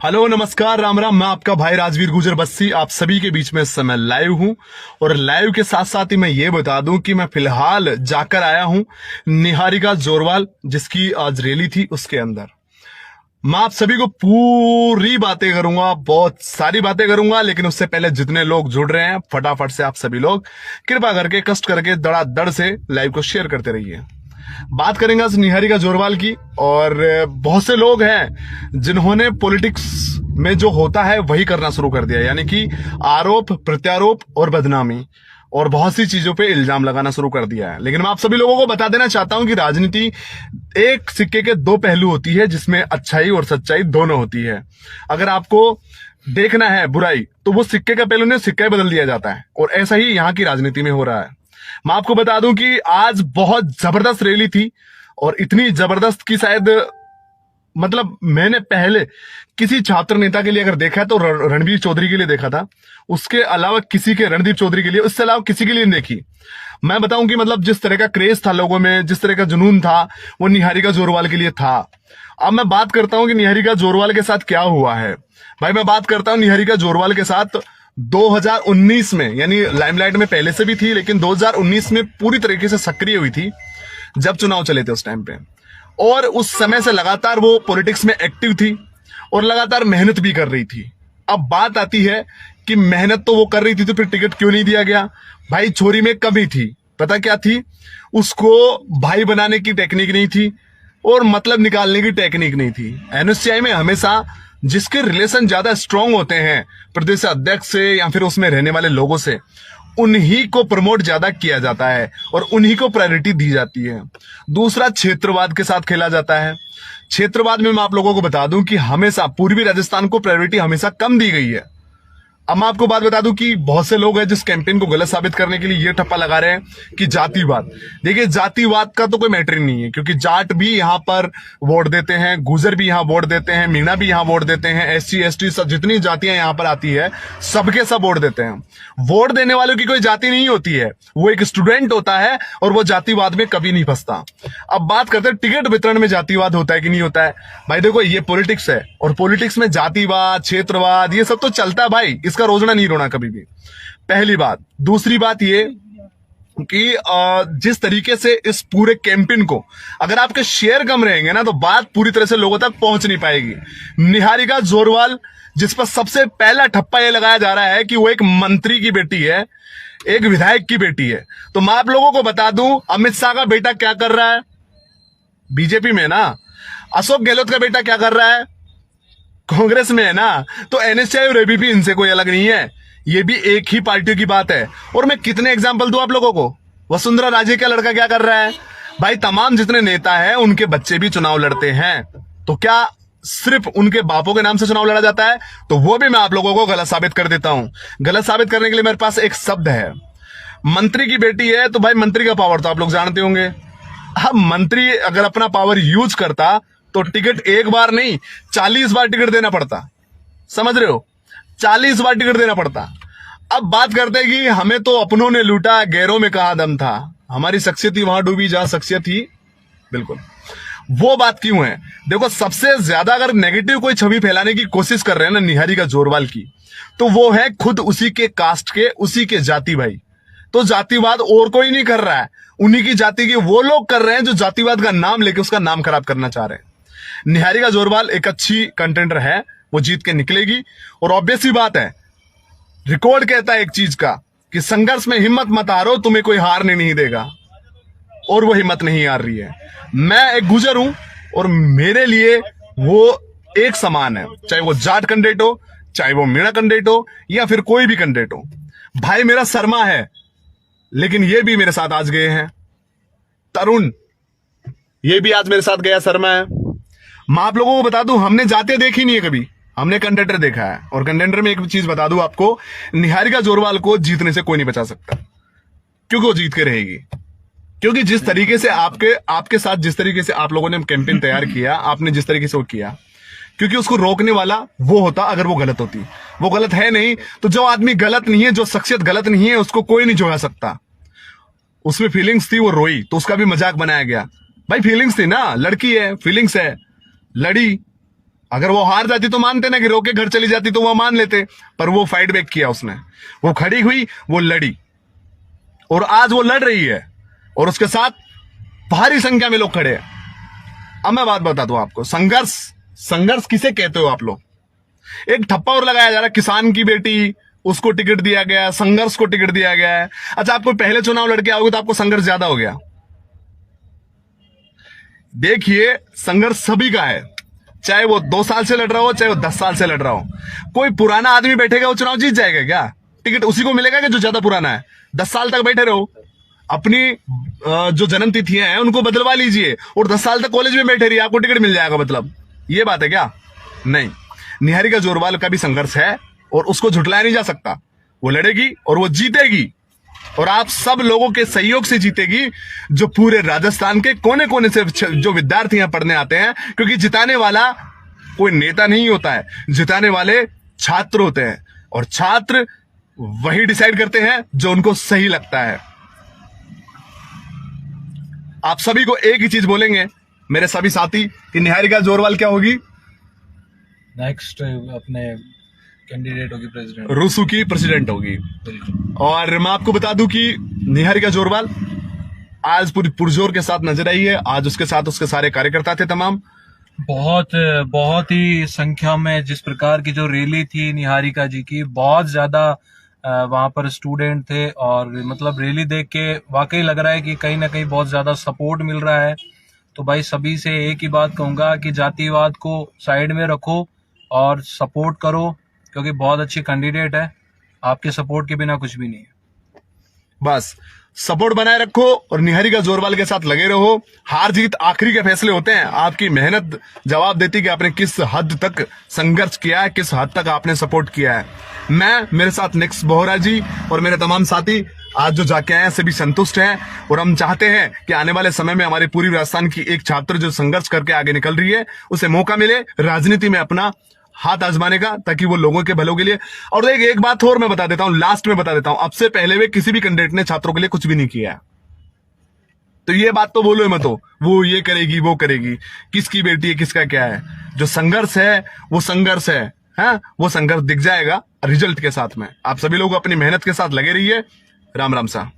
Hello नमस्कार राम राम। मैं आपका भाई राजवीर गुजर बस्सी आप सभी के बीच में इस समय लाइव हूं। और लाइव के साथ साथ ही मैं ये बता दूं कि मैं फिलहाल जाकर आया हूं निहारिका जोरवाल, जिसकी आज रैली थी, उसके अंदर मैं आप सभी को पूरी बातें करूंगा, बहुत सारी बातें करूंगा। लेकिन उससे पहले जितने लोग जुड़ रहे हैं, फटाफट से आप सभी लोग कृपा करके कष्ट करके धड़ाधड़ से लाइव को शेयर करते रहिए। बात करेंगे आज निहारिका जोरवाल की। और बहुत से लोग हैं जिन्होंने पॉलिटिक्स में जो होता है वही करना शुरू कर दिया, यानी कि आरोप प्रत्यारोप और बदनामी और बहुत सी चीजों पे इल्जाम लगाना शुरू कर दिया है। लेकिन मैं आप सभी लोगों को बता देना चाहता हूं कि राजनीति एक सिक्के के दो पहलू होती है, जिसमें अच्छाई और सच्चाई दोनों होती है। अगर आपको देखना है बुराई तो वो सिक्के का पहलू नहीं, सिक्का ही बदल दिया जाता है। और ऐसा ही यहां की राजनीति में हो रहा है। मैं आपको बता दूं कि आज बहुत जबरदस्त रैली थी, और इतनी जबरदस्त की शायद मतलब मैंने पहले किसी छात्र नेता के लिए अगर देखा है तो रणबीर चौधरी के लिए देखा था। उसके अलावा किसी के, रणदीप चौधरी के लिए, उससे अलावा किसी के लिए नहीं देखी। मैं बताऊं कि मतलब जिस तरह का क्रेज था लोगों में, जिस तरह का जुनून था, वो निहारिका जोरवाल के लिए था। अब मैं बात करता हूं कि निहारिका जोरवाल के साथ क्या हुआ है। भाई मैं बात करता हूं निहारिका जोरवाल के साथ 2019 में, यानी लाइमलाइट में पहले से भी थी, लेकिन 2019 में पूरी तरीके से सक्रिय हुई थी जब चुनाव चले थे उस टाइम पे। और उस समय से लगातार वो पॉलिटिक्स में एक्टिव थी और लगातार मेहनत भी कर रही थी। अब बात आती है कि मेहनत तो वो कर रही थी तो फिर टिकट क्यों नहीं दिया गया। भाई छोरी में कमी थी, पता क्या थी, उसको भाई बनाने की टेक्निक नहीं थी और मतलब निकालने की टेक्निक नहीं थी। एनएससीआई में हमेशा जिसके रिलेशन ज्यादा स्ट्रांग होते हैं प्रदेश अध्यक्ष से या फिर उसमें रहने वाले लोगों से, उन्हीं को प्रमोट ज्यादा किया जाता है और उन्हीं को प्रायोरिटी दी जाती है। दूसरा, क्षेत्रवाद के साथ खेला जाता है। क्षेत्रवाद में मैं आप लोगों को बता दूं कि हमेशा पूर्वी राजस्थान को प्रायोरिटी हमेशा कम दी गई है। अब मैं आपको बात बता दूं कि बहुत से लोग हैं जिस कैंपेन को गलत साबित करने के लिए ये ठप्पा लगा रहे हैं कि जातिवाद। देखिए, जातिवाद का तो कोई मैटर ही नहीं है, क्योंकि जाट भी यहां पर वोट देते हैं, गुजर भी यहां वोट देते हैं, मीणा भी यहां वोट देते हैं, एससी एसटी सब जितनी जातियां यहां पर आती है सबके सब वोट देते हैं। वोट देने वालों की कोई जाति नहीं होती है, वो एक स्टूडेंट होता है और वो जातिवाद में कभी नहीं फंसता। अब बात करते हैं टिकट वितरण में जातिवाद होता है कि नहीं होता है। भाई देखो, ये पॉलिटिक्स है और पॉलिटिक्स में जातिवाद क्षेत्रवाद ये सब तो चलता है भाई, इसका रोजना नहीं रोना कभी भी, पहली बात। दूसरी बात ये कि जिस तरीके से इस पूरे कैंपेन को अगर आपके शेयर कम रहेंगे ना तो बात पूरी तरह से लोगों तक पहुंच नहीं पाएगी। निहारिका जोरवाल, जिस पर सबसे पहला ठप्पा यह लगाया जा रहा है कि वो एक मंत्री की बेटी है, एक विधायक की बेटी है, तो मैं आप लोगों को बता दूं अमित शाह का बेटा क्या कर रहा है, बीजेपी में ना। अशोक गहलोत का बेटा क्या कर रहा है, कांग्रेस में है ना। तो एनएससीआई और एबीपी इनसे कोई अलग नहीं है, ये भी एक ही पार्टी की बात है। और मैं कितने एग्जांपल दूं आप लोगों को। वसुंधरा राजे का लड़का क्या कर रहा है। भाई तमाम जितने नेता हैं उनके बच्चे भी चुनाव लड़ते हैं, तो क्या सिर्फ उनके बापों के नाम से चुनाव लड़ा जाता है? तो वो भी मैं आप लोगों को गलत साबित कर देता हूं। गलत साबित करने के लिए मेरे पास एक शब्द है, मंत्री की बेटी है। तो भाई मंत्री का पावर तो आप लोग जानते होंगे। अब मंत्री अगर अपना पावर यूज करता तो टिकट एक बार नहीं 40 बार टिकट देना पड़ता, समझ रहे हो, 40 बार टिकट देना पड़ता। अब बात करते हैं कि हमें तो अपनों ने लूटा, गैरों में कहां दम था, हमारी शख्सियत ही वहां डूबी जहां शख्सियत ही। बिल्कुल वो बात क्यों है। देखो, सबसे ज्यादा अगर नेगेटिव कोई छवि फैलाने की कोशिश कर रहे हैं ना निहारिका जोरवाल की, तो वो है खुद उसी के कास्ट के, उसी के जाति भाई। तो जातिवाद और कोई नहीं कर रहा है, उन्हीं की जाति के वो लोग कर रहे हैं जो जातिवाद का नाम लेके उसका नाम खराब करना चाह रहे हैं। निहारिका जोरवाल एक अच्छी कंटेंटर है, वो जीत के निकलेगी। और ऑब्वियस ही बात है, रिकॉर्ड कहता है एक चीज का कि संघर्ष में हिम्मत मत हारो, तुम्हें कोई हारने नहीं देगा, और वो हिम्मत नहीं हार रही है। मैं एक गुजर हूं और मेरे लिए वो एक समान है, चाहे वो जाट कैंडिडेट हो, चाहे वो मीणा कैंडिडेट हो, या फिर कोई भी कैंडिडेट हो। भाई मेरा शर्मा है, लेकिन ये भी मेरे साथ आज गए हैं। तरुण ये भी आज मेरे साथ गया, शर्मा है। मैं आप लोगों को बता दूं, हमने जाते देखी नहीं है कभी, हमने कंटेंटर देखा है। और कंटेंटर में एक चीज बता दूं आपको, निहारिका जोरवाल को जीतने से कोई नहीं बचा सकता, क्योंकि वो जीत के रहेगी। क्योंकि जिस तरीके से आपके साथ जिस तरीके से आप लोगों ने कैंपेन तैयार किया, आपने जिस तरीके से वो किया, क्योंकि उसको रोकने वाला वो होता अगर वो गलत होती। वो गलत है नहीं, तो जो आदमी गलत नहीं है, जो शख्सियत गलत नहीं है, उसको कोई नहीं झुका सकता। उसमें फीलिंग्स थी, वो रोई तो उसका भी मजाक बनाया गया। भाई फीलिंग्स थी ना, लड़की है, फीलिंग्स है, लड़ी। अगर वो हार जाती तो मानते ना कि रोके घर चली जाती तो वो मान लेते, पर वो फाइट बैक किया उसने, वो खड़ी हुई, वो लड़ी, और आज वो लड़ रही है और उसके साथ भारी संख्या में लोग खड़े हैं। अब मैं बात बता दूं आपको, संघर्ष किसे कहते हो आप लोग? एक ठप्पा और लगाया जा रहा है, किसान की बेटी उसको टिकट दिया गया, संघर्ष को टिकट दिया गया है। अच्छा, आपको पहले चुनाव लड़के आओगे तो आपको संघर्ष ज्यादा हो गया। देखिए, संघर्ष सभी का है, चाहे वो 2 साल से लड़ रहा हो, चाहे वो 10 साल से लड़ रहा हो। कोई पुराना आदमी बैठेगा वो चुनाव जीत जाएगा क्या? टिकट उसी को मिलेगा कि जो ज्यादा पुराना है? 10 साल तक बैठे रहो, अपनी जो जन्म तिथियां हैं उनको बदलवा लीजिए और 10 साल तक कॉलेज में बैठे रहिए, आपको टिकट मिल जाएगा। मतलब ये बात है क्या? नहीं, निहारिका जोरवाल का भी संघर्ष है और उसको झुटलाया नहीं जा सकता। वो लड़ेगी और वो जीतेगी, और आप सब लोगों के सहयोग से जीतेगी, जो पूरे राजस्थान के कोने कोने से जो विद्यार्थी यहां पढ़ने आते हैं। क्योंकि जिताने वाला कोई नेता नहीं होता है, जिताने वाले छात्र होते हैं, और छात्र वही डिसाइड करते हैं जो उनको सही लगता है। आप सभी को एक ही चीज बोलेंगे मेरे सभी साथी कि निहारिका जोरवाल क्या होगी? नेक्स्ट अपने कैंडिडेट होगी प्रेसिडेंट, रूसू की प्रेसिडेंट होगी। और मैं आपको बता दूं कि निहारिका जोरवाल आज पूरी पुरजोर के साथ नजर आई है। आज उसके साथ उसके सारे कार्यकर्ता थे तमाम। बहुत ही संख्या में जिस प्रकार की जो रैली थी निहारिका जी की, बहुत ज्यादा वहां पर स्टूडेंट थे, और मतलब रैली देख के वाकई लग रहा है कि कहीं ना कहीं बहुत ज्यादा सपोर्ट मिल रहा है। तो भाई सभी से एक ही बात कहूंगा कि जातिवाद को साइड में रखो और सपोर्ट करो, क्योंकि बहुत अच्छी कैंडिडेट है। आपके सपोर्ट के बिना कुछ भी नहीं है। बस सपोर्ट बनाए रखो और निहारिका जोरवाल के साथ लगे रहो। हार जीत आखिरी के फैसले होते हैं, आपकी मेहनत जवाब देती कि आपने किस हद तक संघर्ष किया है, किस हद तक आपने सपोर्ट किया है। मैं, मेरे साथ नेक्स्ट बोहरा जी और मेरे तमाम साथी आज जो जाके आए हैं सभी संतुष्ट हैं, और हम चाहते हैं कि आने वाले समय में हमारी पूरी राजस्थान की एक छात्र जो संघर्ष करके आगे निकल रही है, उसे मौका मिले राजनीति में अपना हाथ आजमाने का, ताकि वो लोगों के भलों के लिए। और एक बात और मैं बता देता हूं, लास्ट में बता देता हूं, अब से पहले वे किसी भी कैंडिडेट ने छात्रों के लिए कुछ भी नहीं किया है। तो ये बात तो बोलो मत हो वो ये करेगी वो करेगी, किसकी बेटी है किसका क्या है। जो संघर्ष है वो संघर्ष है, हाँ? वो संघर्ष दिख जाएगा रिजल्ट के साथ में। आप सभी लोग अपनी मेहनत के साथ लगे रहिए। राम राम सा।